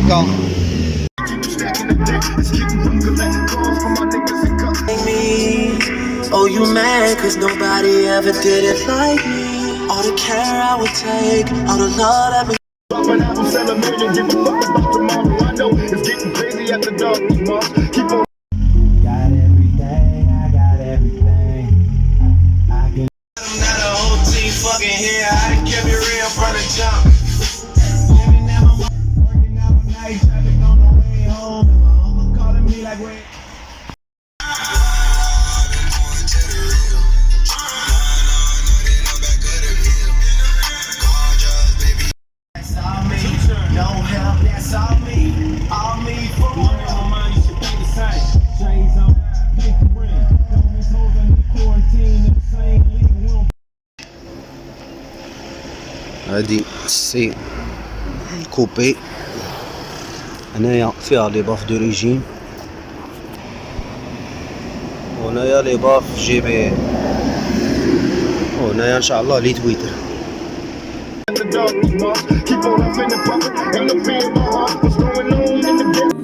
d'accord. Oh, you mad cause nobody ever did it like me. All the care I would take, all the love that we Dropping out, sell a million, give a fuck about tomorrow. I know it's getting crazy at the dark these months. Keep on. got everything, I got everything. I can. I'm not a whole team fucking here. I done kept it real from the jump. Living in my working out all night, traffic on the way home, and my uncle calling me like, wait. That's all me. No help, that's all me. All me for my mind, you should be the same. Chains on, pink ring. Don't these hoes in the quarantine in the same league. We don't هادي سي كوبي هنايا فيها لي باف دوريجين وهنايا لي باف جي بي ال وهنايا ان شاء الله لي تويتر. At the dark these months. Keep on up in the pocket, ain't no fear in my heart. What's going on in the game?